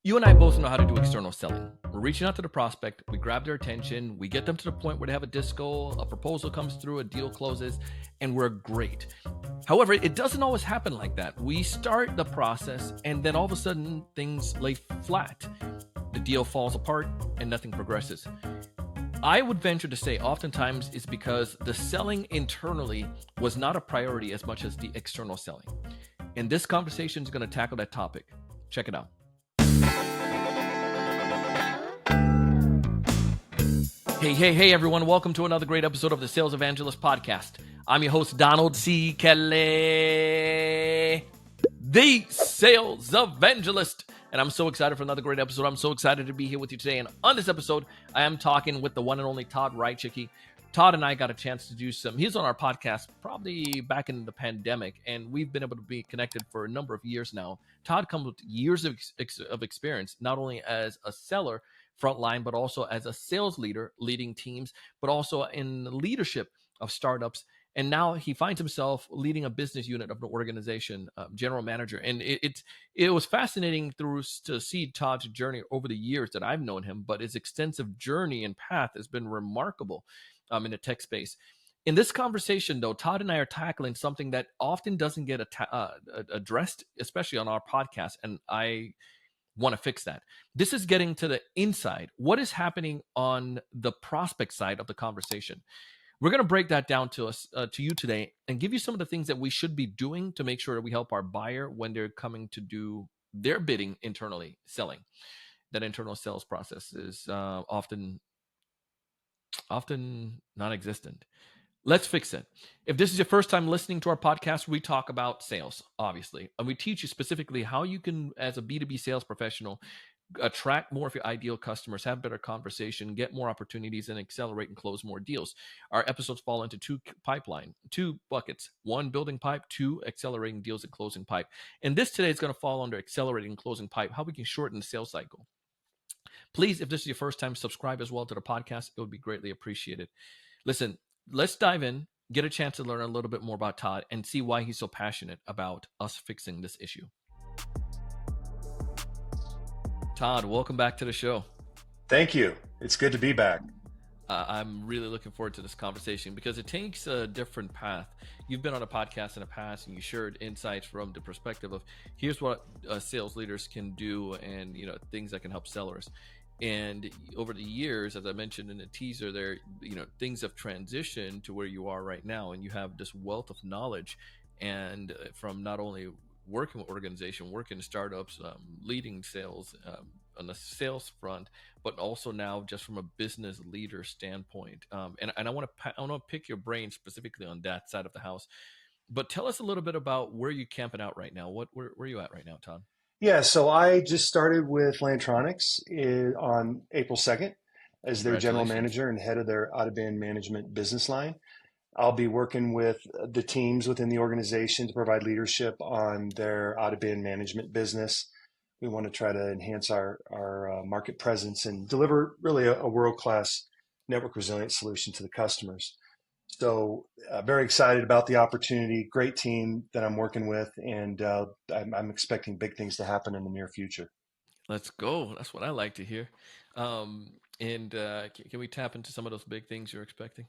You and I both know how to do external selling. We're reaching out to the prospect, we grab their attention, we get them to the point where they have a disco, a proposal comes through, a deal closes, and we're great. However, it doesn't always happen like that. We start the process, and then all of a sudden, things lay flat. The deal falls apart, and nothing progresses. I would venture to say oftentimes it's because the selling internally was not a priority as much as the external selling. And this conversation is going to tackle that topic. Check it out. Hey, everyone. Welcome to another great episode of the Sales Evangelist Podcast. I'm your host, Donald C. Kelly, the Sales Evangelist. And I'm so excited for another great episode. I'm so excited to be here with you today. And on this episode, I am talking with the one and only Todd Rychecky. Todd and I got a chance to do he's on our podcast probably back in the pandemic, and we've been able to be connected for a number of years now. Todd comes with years of experience, not only as a seller, frontline, but also as a sales leader, leading teams, but also in leadership of startups. And now he finds himself leading a business unit of an organization, general manager. And it was fascinating to see Todd's journey over the years that I've known him, but his extensive journey and path has been remarkable in the tech space. In this conversation, though, Todd and I are tackling something that often doesn't get addressed, especially on our podcast, and I want to fix that. This is getting to the inside. What is happening on the prospect side of the conversation? We're going to break that down to you today and give you some of the things that we should be doing to make sure that we help our buyer when they're coming to do their bidding internally, selling. That internal sales process is often non-existent. Let's fix it. If this is your first time listening to our podcast, we talk about sales, obviously, and we teach you specifically how you can, as a B2B sales professional, attract more of your ideal customers, have better conversation, get more opportunities, and accelerate and close more deals. Our episodes fall into two buckets: one, building pipe; two, accelerating deals and closing pipe. And this today is going to fall under accelerating and closing pipe, how we can shorten the sales cycle. Please, if this is your first time, subscribe as well to the podcast. It would be greatly appreciated. Listen, let's dive in, get a chance to learn a little bit more about Todd and see why he's so passionate about us fixing this issue. Todd, welcome back to the show. Thank you. It's good to be back. I'm really looking forward to this conversation because it takes a different path. You've been on a podcast in the past and you shared insights from the perspective of here's what sales leaders can do and things that can help sellers. And over the years, as I mentioned in the teaser there, things have transitioned to where you are right now, and you have this wealth of knowledge, and from not only working with organization, working in startups, leading sales on the sales front, but also now just from a business leader standpoint. And I want to pick your brain specifically on that side of the house. But tell us a little bit about where you're camping out right now. Where are you at right now, Todd? Yeah, so I just started with Lantronix on April 2nd as their general Congratulations. manager and head of their out-of-band management business line. I'll be working with the teams within the organization to provide leadership on their out-of-band management business. We want to try to enhance our market presence and deliver really a world-class network resilience solution to the customers. So very excited about the opportunity. Great team that I'm working with, and I'm expecting big things to happen in the near future. Let's go. That's what I like to hear. And can we tap into some of those big things you're expecting?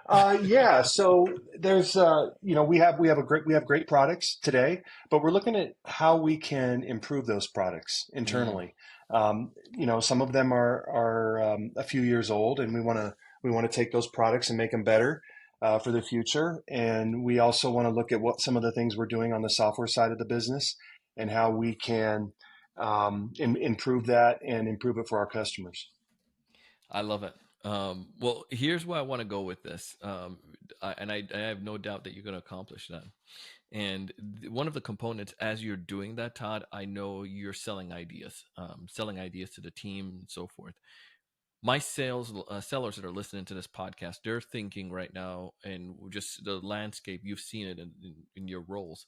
Yeah, so there's we have great products today, but we're looking at how we can improve those products internally. Some of them are a few years old, and we want to take those products and make them better for the future. And we also want to look at what some of the things we're doing on the software side of the business and how we can improve that and improve it for our customers. I love it. Well, here's where I want to go with this. I have no doubt that you're going to accomplish that. And one of the components as you're doing that, Todd, I know you're selling ideas to the team and so forth. My sellers that are listening to this podcast, they're thinking right now, and just the landscape, you've seen it in your roles.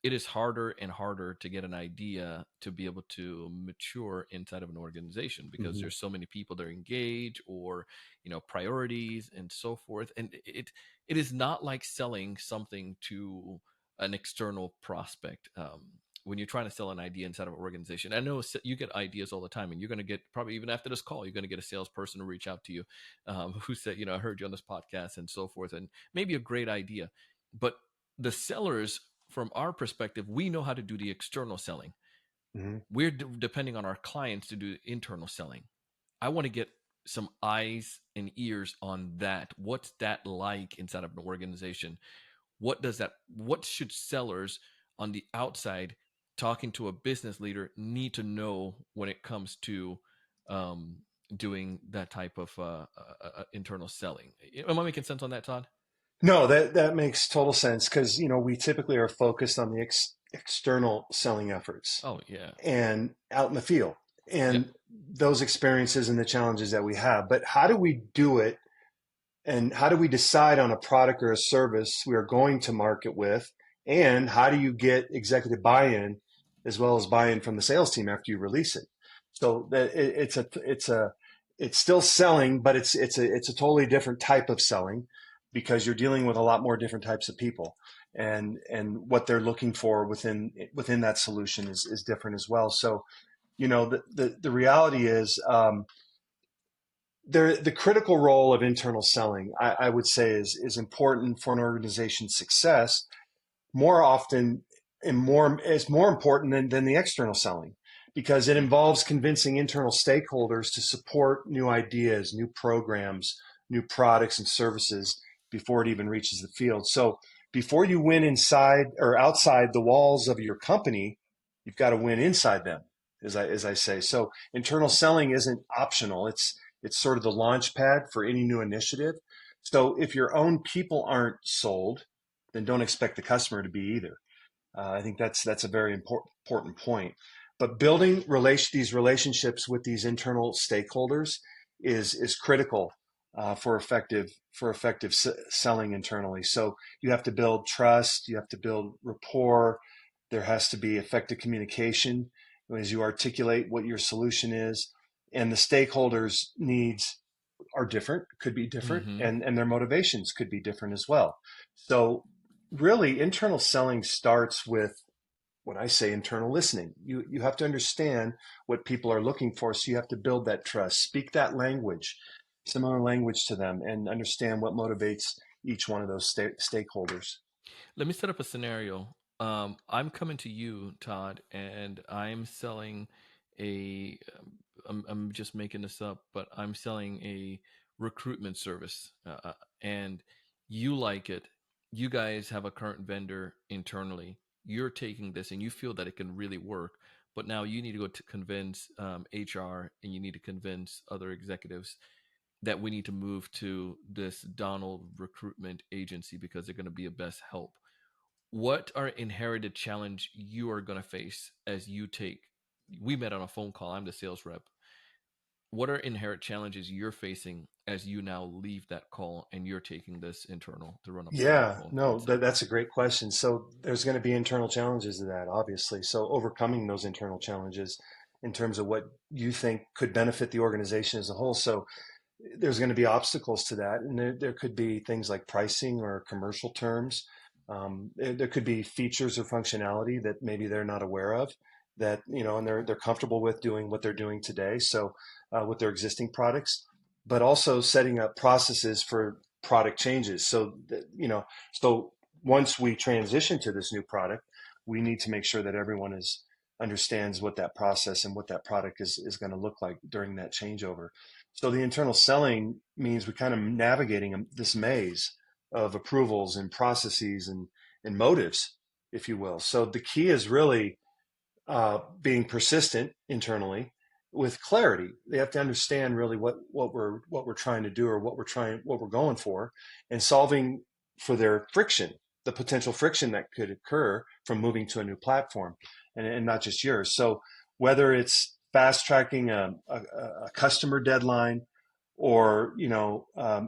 It is harder and harder to get an idea to be able to mature inside of an organization because Mm-hmm. there's so many people that are engaged or priorities and so forth. And it is not like selling something to an external prospect. when you're trying to sell an idea inside of an organization. I know you get ideas all the time, and you're going to get, probably even after this call, you're going to get a salesperson to reach out to you, who said, I heard you on this podcast and so forth, and maybe a great idea. But the sellers, from our perspective, we know how to do the external selling. Mm-hmm. We're depending on our clients to do internal selling. I want to get some eyes and ears on that. What's that like inside of an organization? What should sellers on the outside talking to a business leader need to know when it comes to um, doing that type of internal selling? Am I making sense on that, Todd? No, that makes total sense because we typically are focused on the external selling efforts Oh yeah. and out in the field Yep. and those experiences and the challenges that we have. But how do we do it, and how do we decide on a product or a service we are going to market with, and how do you get executive buy-in as well as buy-in from the sales team after you release it? So that it's still selling, but it's a totally different type of selling because you're dealing with a lot more different types of people, and what they're looking for within that solution is different as well. So the reality is, the critical role of internal selling, I would say, is important for an organization's success more often, and more important than the external selling, because it involves convincing internal stakeholders to support new ideas, new programs, new products and services before it even reaches the field. So before you win inside or outside the walls of your company, you've got to win inside them, as I say. So internal selling isn't optional. It's sort of the launch pad for any new initiative. So if your own people aren't sold, then don't expect the customer to be either. I think that's a very important point. But building these relationships with these internal stakeholders is critical for effective selling internally. So you have to build trust, you have to build rapport. There has to be effective communication as you articulate what your solution is, and the stakeholders' needs are different, could be different, Mm-hmm. and their motivations could be different as well. So really, internal selling starts with what I say internal listening. You have to understand what people are looking for, so you have to build that trust, speak that language, similar language to them, and understand what motivates each one of those stakeholders. Let me set up a scenario. I'm coming to you, Todd, and I'm selling a. I'm just making this up, but I'm selling a recruitment service, and you like it. You guys have a current vendor internally. You're taking this, and you feel that it can really work. But now you need to go to convince HR, and you need to convince other executives that we need to move to this Donald recruitment agency because they're going to be a best help. What are inherited challenge you are going to face as you take, we met on a phone call, I'm the sales rep. What are inherent challenges you're facing as you now leave that call and you're taking this internal to run a Yeah, phone no, concept? that's a great question. So there's going to be internal challenges to that, obviously. So overcoming those internal challenges in terms of what you think could benefit the organization as a whole. So there's going to be obstacles to that, and there could be things like pricing or commercial terms. There could be features or functionality that maybe they're not aware of, that and they're comfortable with doing what they're doing today. So with their existing products, but also setting up processes for product changes. So once we transition to this new product, we need to make sure that everyone is understands what that process and what that product is going to look like during that changeover. So the internal selling means we kind of navigating this maze of approvals and processes and motives, if you will. So the key is really being persistent internally with clarity. They have to understand really what we're trying to do, or what we're going for, and solving for their friction, the potential friction that could occur from moving to a new platform, and not just yours. So whether it's fast tracking a customer deadline, or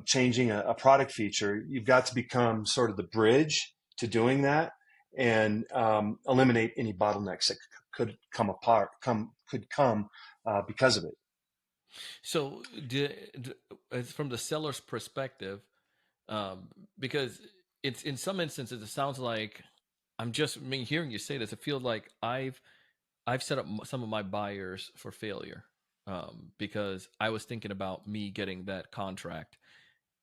changing a product feature, you've got to become sort of the bridge to doing that, and eliminate any bottlenecks that could come because of it. So, as from the seller's perspective, because it's in some instances, it sounds like I'm just, I mean, hearing you say this, it feels like I've set up some of my buyers for failure, because I was thinking about me getting that contract,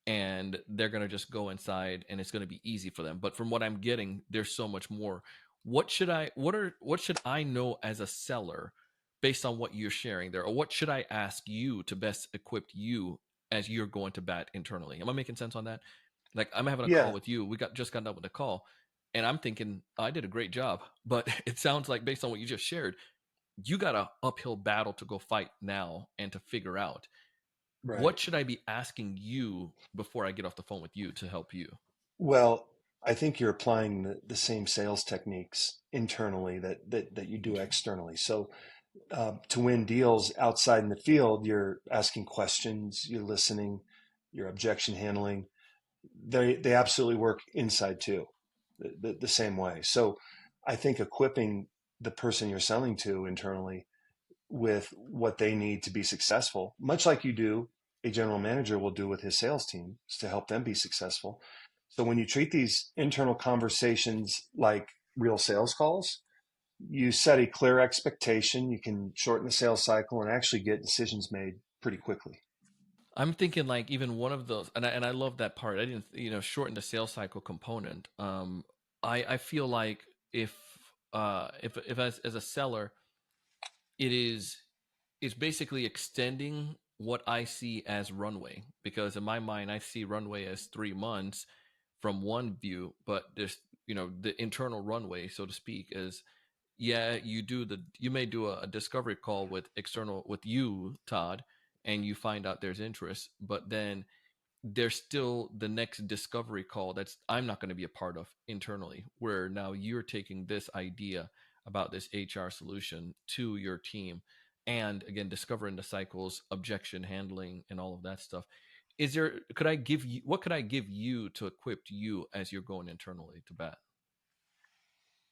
and they're going to just go inside and it's going to be easy for them. But from what I'm getting, there's so much more. What should I know as a seller based on what you're sharing there? Or what should I ask you to best equip you as you're going to bat internally? Am I making sense on that? Like, I'm having a call Yeah. with you. We just got done with the call, and I'm thinking I did a great job. But it sounds like, based on what you just shared, you got a uphill battle to go fight now and to figure out Right. what should I be asking you before I get off the phone with you to help you. Well, I think you're applying the same sales techniques internally that you do Interesting. externally. So to win deals outside in the field, you're asking questions, you're listening, you're objection handling. They absolutely work inside too, the same way. So I think equipping the person you're selling to internally with what they need to be successful, much like you do, a general manager will do with his sales team, is to help them be successful. So when you treat these internal conversations like real sales calls, you set a clear expectation, you can shorten the sales cycle and actually get decisions made pretty quickly. I'm thinking like even one of those, and I love that part. I didn't, shorten the sales cycle component. I feel like if as a seller, it is it's basically extending what I see as runway, because in my mind I see runway as 3 months from one view, but there's, the internal runway, so to speak, is, yeah, you may do a discovery call with you, Todd, and you find out there's interest, but then there's still the next discovery call that's I'm not going to be a part of internally, where now you're taking this idea about this HR solution to your team, and again discovering the cycles, objection handling, and all of that stuff. Is there could I give you What could I give you to equip you as you're going internally to bat?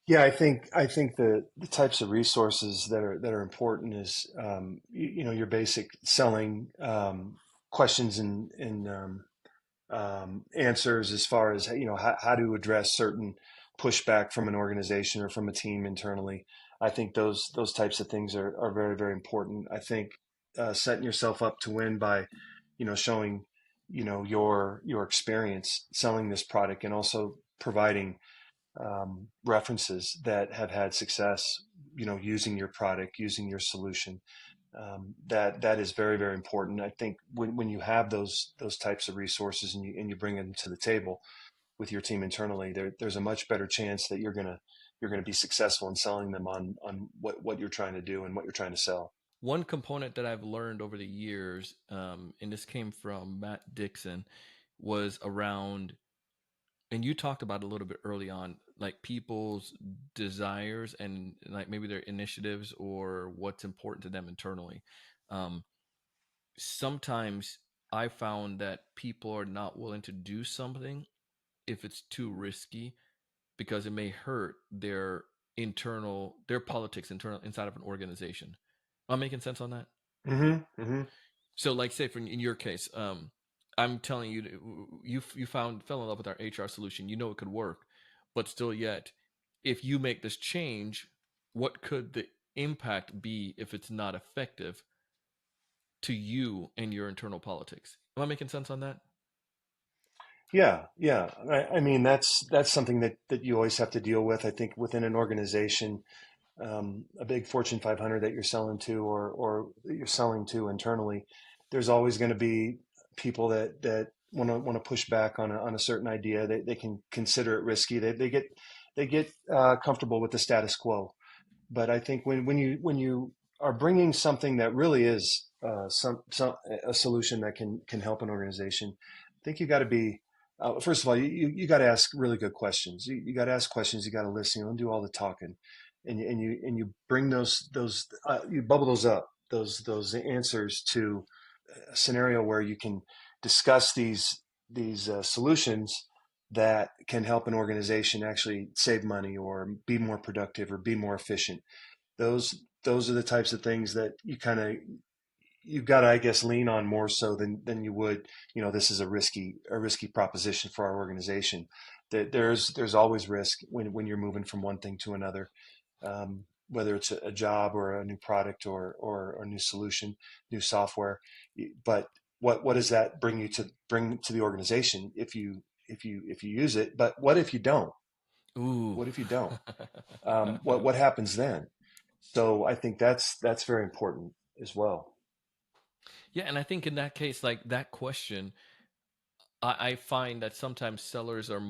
Yeah, I think the types of resources that are important is your basic selling questions and answers as far as how to address certain pushback from an organization or from a team internally. I think those types of things are very very important. I think setting yourself up to win by showing your experience selling this product and also providing references that have had success using your product, using your solution. That is very very important. I think when you have those types of resources and you bring them to the table with your team internally, there's a much better chance that you're gonna be successful in selling them on what you're trying to do and what you're trying to sell. One component that I've learned over the years, and this came from Matt Dixon, was around, and you talked about it a little bit early on, like people's desires and like maybe their initiatives or what's important to them internally. Um, Sometimes I found that people are not willing to do something if it's too risky, because it may hurt their politics internal inside of an organization. Am I making sense on that? Mm-hmm. Mm-hmm. So, like, say for in your case, I'm telling you, you fell in love with our HR solution. You know it could work, but still, yet, if you make this change, what could the impact be if it's not effective to you and your internal politics? Am I making sense on that? Yeah, yeah. I mean, that's something that you always have to deal with. I think within an organization, a big Fortune 500 that you're selling to or that you're selling to internally, there's always going to be people that want to push back on a certain idea. They can consider it risky. They get comfortable with the status quo. But I think when you are bringing something that really is some a solution that can help an organization, I think you got to be first of all you got to ask really good questions. You got to ask questions. You got to listen. You don't do all the talking, and you bring those you bubble those up those answers to a scenario where you can discuss these solutions that can help an organization actually save money or be more productive or be more efficient. Those are the types of things that you've got to, I guess, lean on more so than you would. This is a risky proposition for our organization. There's always risk when you're moving from one thing to another, whether it's a job or a new product or a new solution, new software. But what does that bring to the organization if you use it? But what if you don't? Ooh. What if you don't? What happens then? So I think that's very important as well. Yeah, and I think in that case, like that question, I find that sometimes sellers are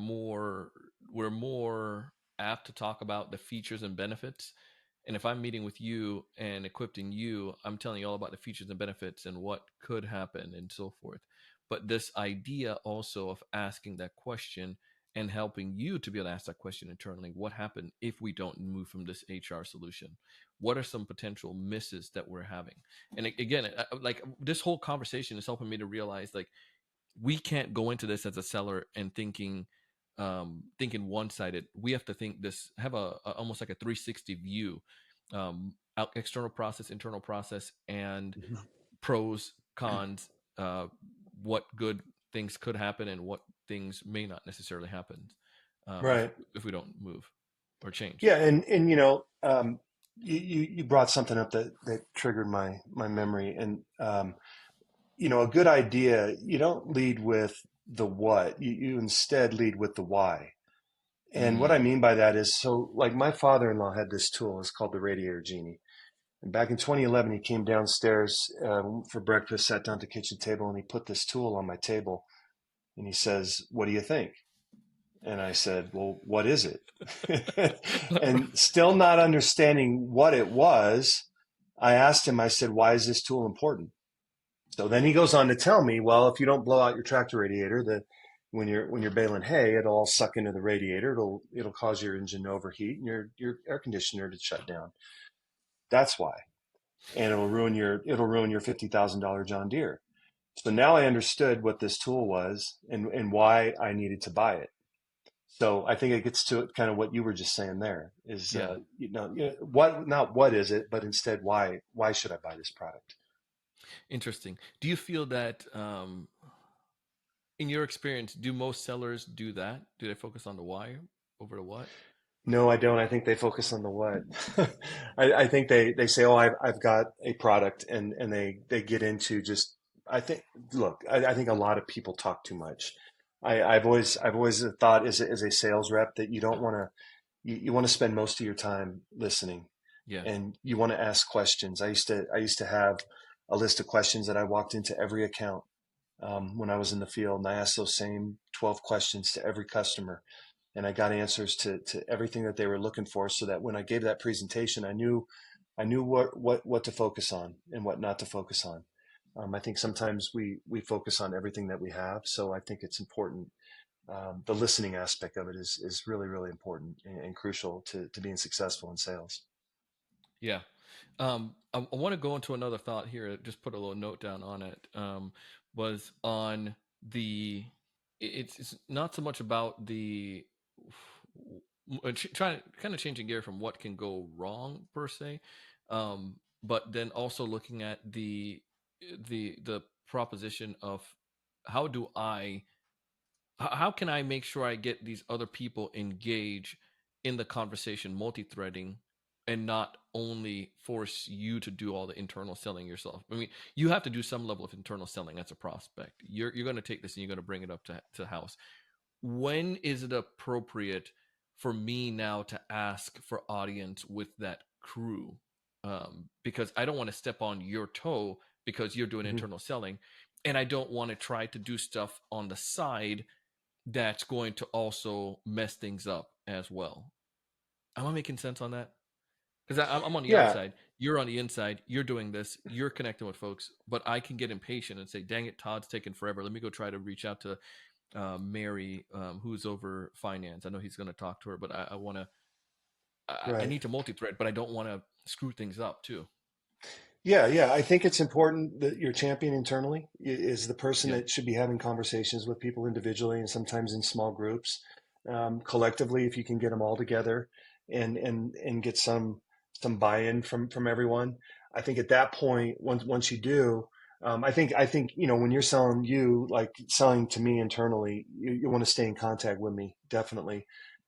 we're more apt to talk about the features and benefits. And if I'm meeting with you and equipping you, I'm telling you all about the features and benefits and what could happen and so forth. But this idea also of asking that question and helping you to be able to ask that question internally, what happened if we don't move from this HR solution? What are some potential misses that we're having? And again, like this whole conversation is helping me to realize like we can't go into this as a seller and thinking one-sided. We have to think this, have a almost like a 360 view, external process, internal process, and Mhm. pros, cons, what good things could happen and what things may not necessarily happen, Right. if we don't move or change. Yeah, and you brought something up that triggered my memory, and a good idea, you don't lead with the what, you instead lead with the why. And what I Mm. mean by that is, so like my father-in-law had this tool, it's called the Radiator Genie. And back in 2011, he came downstairs for breakfast, sat down at the kitchen table, and he put this tool on my table. And he says, "What do you think?" And I said, "Well, what is it?" And still not understanding what it was, I asked him, I said, "Why is this tool important?" So then he goes on to tell me, well, if you don't blow out your tractor radiator, when you're baling hay, it'll all suck into the radiator. It'll cause your engine to overheat and your air conditioner to shut down. That's why. And it'll ruin your $50,000 John Deere. So now I understood what this tool was and why I needed to buy it. So I think it gets to kind of what you were just saying there is, Yeah. what, not what is it, but instead why should I buy this product? Interesting. Do you feel that, in your experience, do most sellers do that? Do they focus on the why over the what? No, I don't. I think they focus on the what. I think they say, "Oh, I've got a product," and they get into just. I think. Look, I think a lot of people talk too much. I've always thought as a sales rep that you don't want to you want to spend most of your time listening, Yeah. and you want to ask questions. I used to have a list of questions that I walked into every account when I was in the field, and I asked those same 12 questions to every customer, and I got answers to everything that they were looking for, so that when I gave that presentation, I knew what to focus on and what not to focus on. I think sometimes we focus on everything that we have, so I think it's important. The listening aspect of it is really really important and crucial to being successful in sales. Yeah. I want to go into another thought here. Just put a little note down on it. Was on the. It's not so much about the trying kind of changing gear from what can go wrong per se, but then also looking at the proposition of how do I how can I make sure I get these other people engaged in the conversation, multi-threading, and not only force you to do all the internal selling yourself? I mean, you have to do some level of internal selling as a prospect. You're going to take this and you're going to bring it up to house. When is it appropriate for me now to ask for audience with that crew? Because I don't want to step on your toe because you're doing Mhm. internal selling, and I don't want to try to do stuff on the side that's going to also mess things up as well. Am I making sense on that? Because I'm on the Yeah, outside, you're on the inside, you're doing this, you're connecting with folks, but I can get impatient and say, dang it, Todd's taking forever. Let me go try to reach out to Mary, who's over finance. I know he's going to talk to her, but I want to, I right. need to multi thread, but I don't want to screw things up too. Yeah, yeah. I think it's important that your champion internally is the person Yeah. that should be having conversations with people individually and sometimes in small groups. Collectively, if you can get them all together and get some buy-in from everyone, I think at that point, once you do, I think, when you're selling like selling to me internally, you want to stay in contact with me, definitely.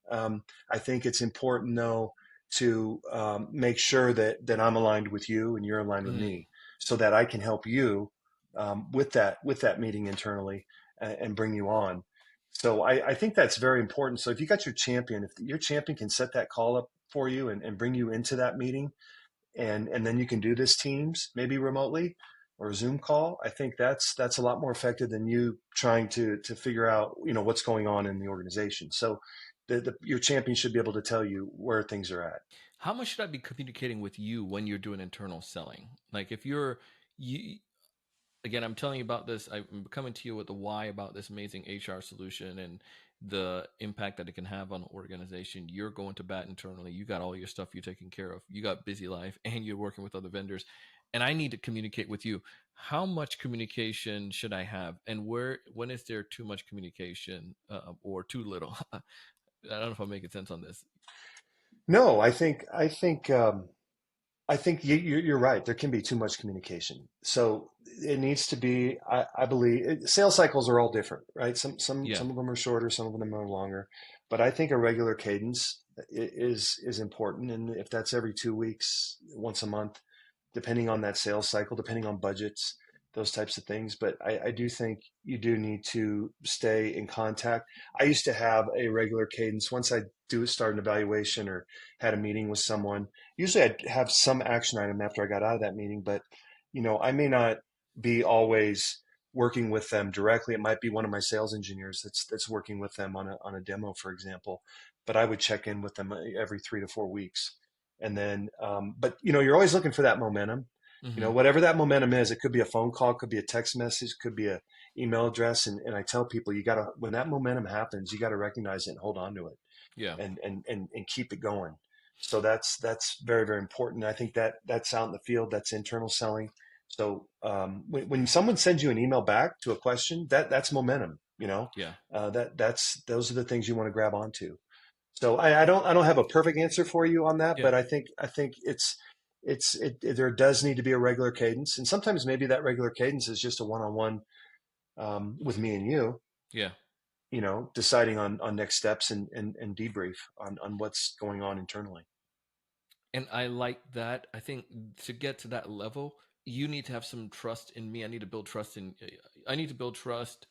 I think it's important though to make sure that I'm aligned with you and you're aligned with Mm, me, so that I can help you with that meeting internally and bring you on. So I think that's very important. So if you got your champion, if your champion can set that call up for you and bring you into that meeting, and then you can do this Teams maybe remotely or a Zoom call. I think that's a lot more effective than you trying to figure out what's going on in the organization. So your champion should be able to tell you where things are at. how much should I be communicating with you when you're doing internal selling? Like if you're you again, I'm telling you about this. I'm coming to you with the why about this amazing HR solution and the impact that it can have on an organization. You're going to bat internally. You got all your stuff you're taking care of. You got busy life and you're working with other vendors. And I need to communicate with you. How much communication should I have? And when is there too much communication or too little? I don't know if I'm making sense on this. No, I think you're right. There can be too much communication. So it needs to be, I believe, sales cycles are all different, right? Yeah. Some of them are shorter, some of them are longer. But I think a regular cadence is important. And if that's every 2 weeks, once a month, depending on that sales cycle, depending on budgets, those types of things. But I do think you do need to stay in contact. I used to have a regular cadence. Once I do start an evaluation or had a meeting with someone, usually I'd have some action item after I got out of that meeting, but I may not be always working with them directly. It might be one of my sales engineers that's working with them on a demo, for example. But I would check in with them every 3 to 4 weeks. And then, but you're always looking for that momentum. Hmm. Whatever that momentum is, it could be a phone call, could be a text message, could be a email address. And I tell people, when that momentum happens, you got to recognize it and hold on to it Yeah. and keep it going. So that's very, very important. I think that's out in the field, that's internal selling. So when someone sends you an email back to a question, that's momentum. Yeah. Those are the things you want to grab onto. So I don't have a perfect answer for you on that, Yeah. but I think there does need to be a regular cadence, and sometimes maybe that regular cadence is just a one-on-one with me and you, Yeah. deciding on next steps and debrief on what's going on internally. And I like that. I think to get to that level, you need to have some trust in me. I need to build trust in. I need to build trust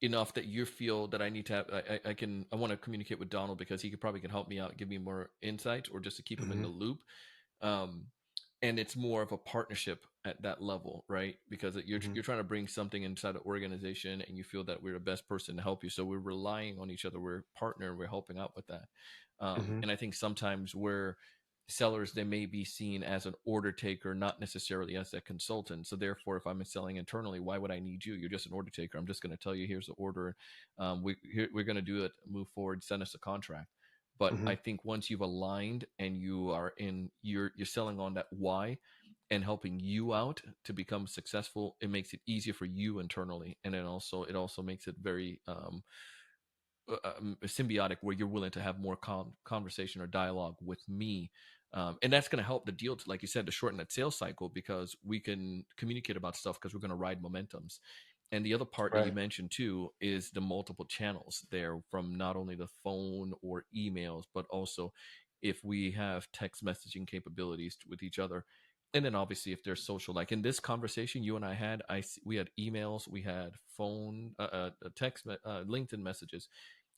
enough that you feel that I need to have. I can. I want to communicate with Donald because he could probably can help me out, give me more insight, or just to keep him in the Hmm. loop. Um, and it's more of a partnership at that level, right? Because Hmm. you're trying to bring something inside an organization, and you feel that we're the best person to help you. So we're relying on each other. We're partner. We're helping out with that. Hmm. And I think sometimes we're sellers, they may be seen as an order taker, not necessarily as a consultant. So therefore, if I'm selling internally, why would I need you? You're just an order taker. I'm just going to tell you, here's the order. We're going to do it. Move forward. Send us a contract. But Hmm. I think once you've aligned and you're selling on that why and helping you out to become successful, it makes it easier for you internally, and then also it also makes it very symbiotic, where you're willing to have more conversation or dialogue with me. And that's going to help the deal to, like you said, to shorten that sales cycle because we can communicate about stuff because we're going to ride momentums. And the other part that you Right. mentioned too is the multiple channels there, from not only the phone or emails, but also if we have text messaging capabilities with each other. And then obviously if there's social, like in this conversation you and I had, we had emails, we had phone, text, LinkedIn messages,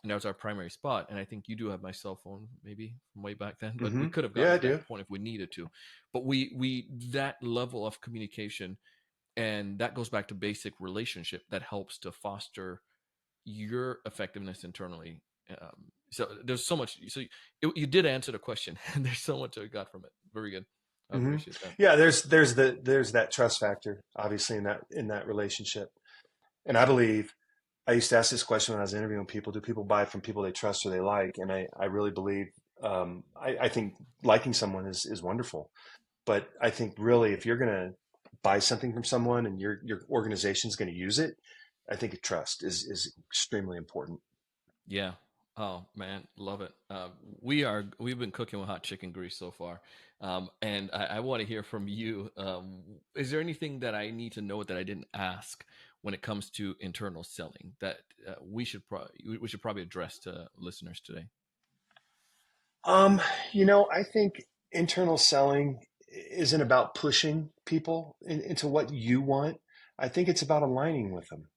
and that was our primary spot. And I think you do have my cell phone, maybe from way back then, but we Hmm. could have gotten Yeah, I to do. that point if we needed to. But we that level of communication, and that goes back to basic relationship that helps to foster your effectiveness internally. So there's so much. So you did answer the question, and there's so much I got from it. Very good. I Hmm. appreciate that. Yeah, there's that trust factor, obviously, in that relationship. And I believe I used to ask this question when I was interviewing people: do people buy from people they trust or they like? And I really believe, I think liking someone is wonderful, but I think really if you're going to buy something from someone and your organization is going to use it, I think trust is extremely important. Yeah, Oh man, love it. We've been cooking with hot chicken grease so far, and I want to hear from you. Is there anything that I need to know that I didn't ask when it comes to internal selling that we should probably address to listeners today? Um, I think internal selling isn't about pushing people into what you want. I think it's about aligning with them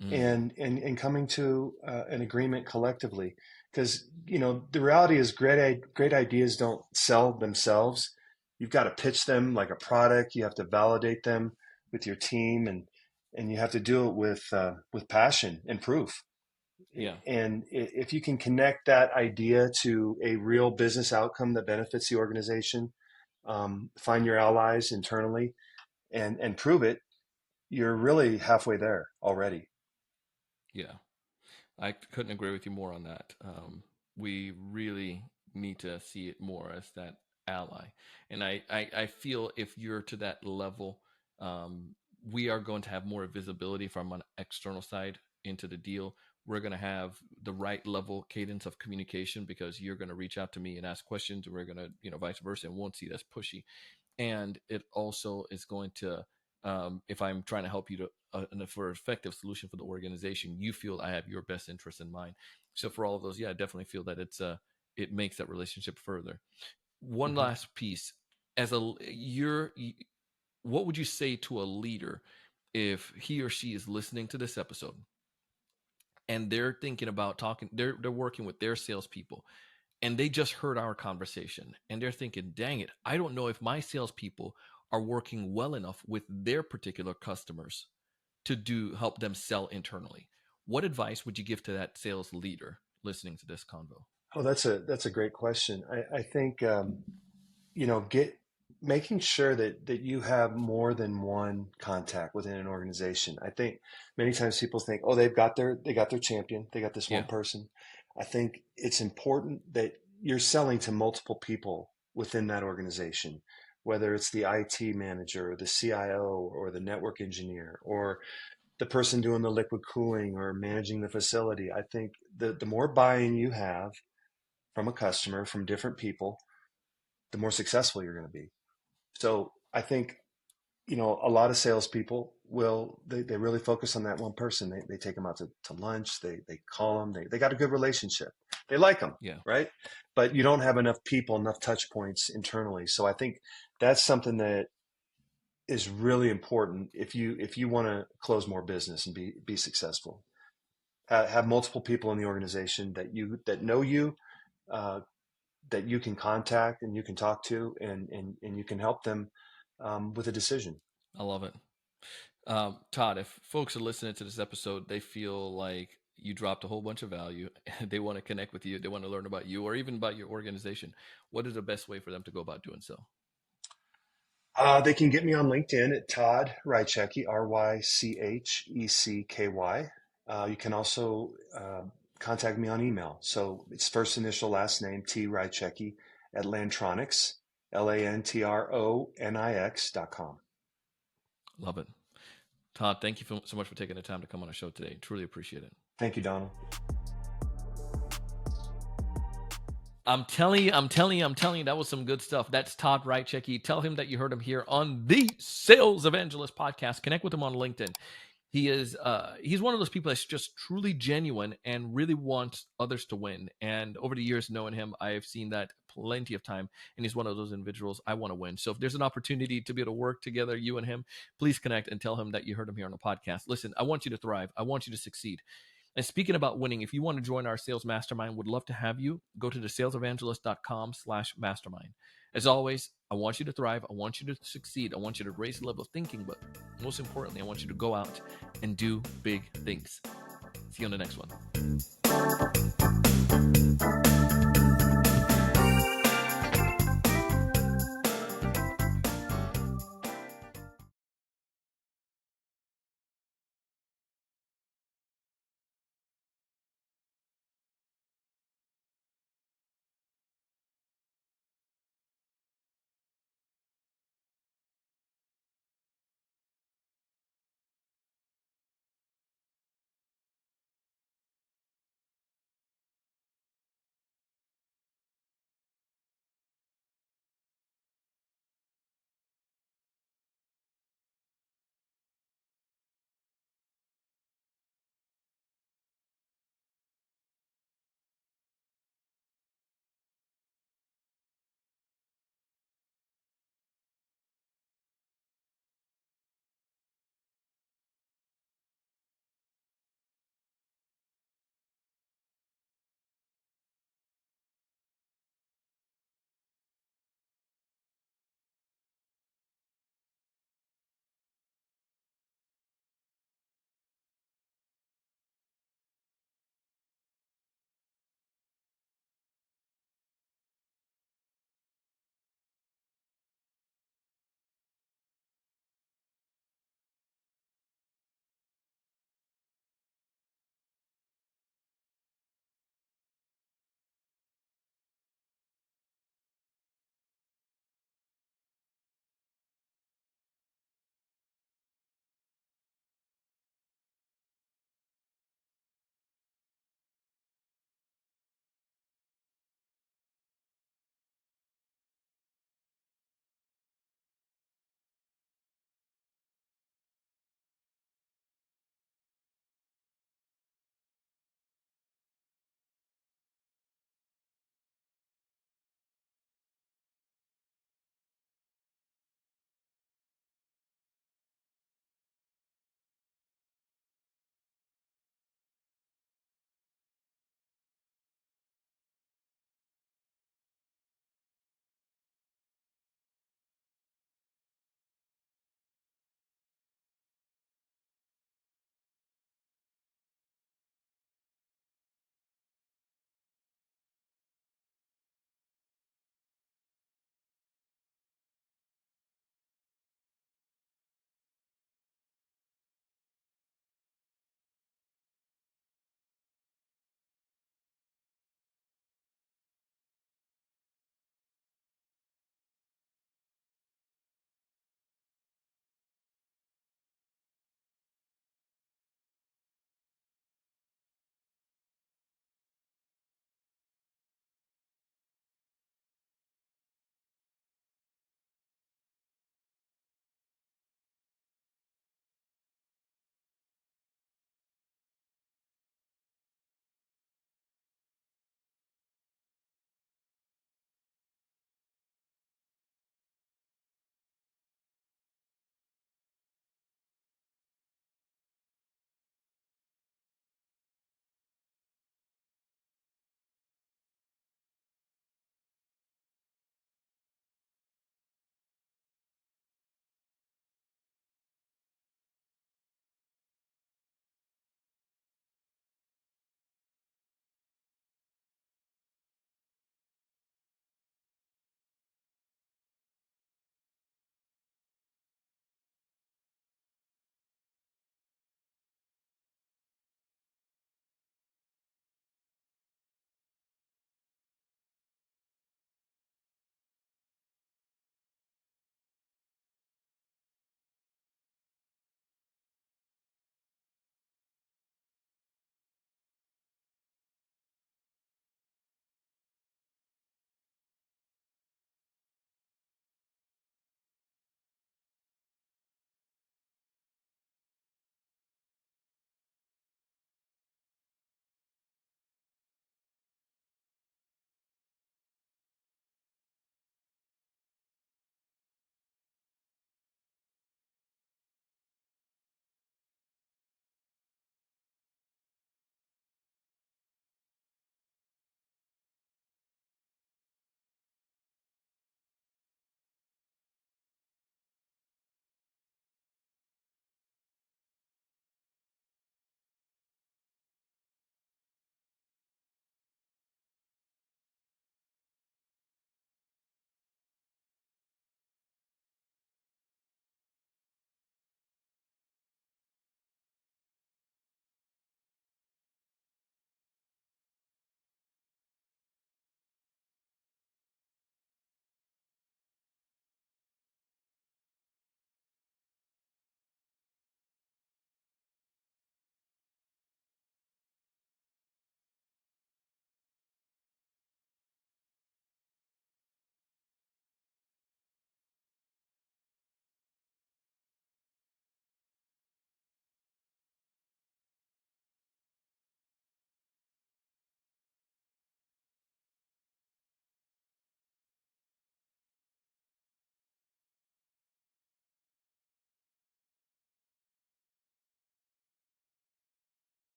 Mm, and coming to an agreement collectively. Because the reality is, great ideas don't sell themselves. You've got to pitch them like a product. You have to validate them with your team, and you have to do it with passion and proof. yeah, And if you can connect that idea to a real business outcome that benefits the organization, find your allies internally and prove it, you're really halfway there already. yeah. I couldn't agree with you more on that. We really need to see it more as that ally. And I feel if you're to that level, we are going to have more visibility from an external side into the deal. We're going to have the right level cadence of communication because you're going to reach out to me and ask questions, and we're going to, vice versa, and won't see it as pushy. And it also is going to, if I'm trying to help you to for an effective solution for the organization, you feel I have your best interest in mind. So for all of those, yeah, I definitely feel that it makes that relationship further. One Mhm. last piece, as what would you say to a leader if he or she is listening to this episode and they're thinking about talking, they're working with their salespeople, and they just heard our conversation and they're thinking, dang it, I don't know if my salespeople are working well enough with their particular customers to help them sell internally. What advice would you give to that sales leader listening to this convo? Oh, that's a great question. I think get making sure that you have more than one contact within an organization. I think many times people think, oh, they got their champion, they got this one Yeah, person. I think it's important that you're selling to multiple people within that organization, whether it's the IT manager or the CIO or the network engineer or the person doing the liquid cooling or managing the facility. I think the more buy-in you have from a customer, from different people, the more successful you're going to be. So I think, a lot of salespeople they really focus on that one person. They take them out to lunch. They call them. They got a good relationship. They like them, yeah, right? But you don't have enough people, enough touch points internally. So I think that's something that is really important if you want to close more business and be successful. Have multiple people in the organization that know you, uh, that you can contact and you can talk to, and you can help them with a decision. I love it. Todd, if folks are listening to this episode, they feel like you dropped a whole bunch of value, and they want to connect with you, they want to learn about you or even about your organization, what is the best way for them to go about doing so? They can get me on LinkedIn at Todd Rychecky, Rychecky. You can also contact me on email. So it's first initial last name T Rychecky at Lantronix, Lantronix.com. Love it. Todd, thank you so much for taking the time to come on our show today. Truly appreciate it. Thank you, Donald. I'm telling you, that was some good stuff. That's Todd Rychecky. Tell him that you heard him here on the Sales Evangelist podcast. Connect with him on LinkedIn. He's one of those people that's just truly genuine and really wants others to win. And over the years knowing him, I have seen that plenty of time. And he's one of those individuals I want to win. So if there's an opportunity to be able to work together, you and him, please connect and tell him that you heard him here on the podcast. Listen, I want you to thrive. I want you to succeed. And speaking about winning, if you want to join our sales mastermind, would love to have you. Go to thesalesevangelist.com/mastermind. As always, I want you to thrive. I want you to succeed. I want you to raise the level of thinking. But most importantly, I want you to go out and do big things. See you on the next one.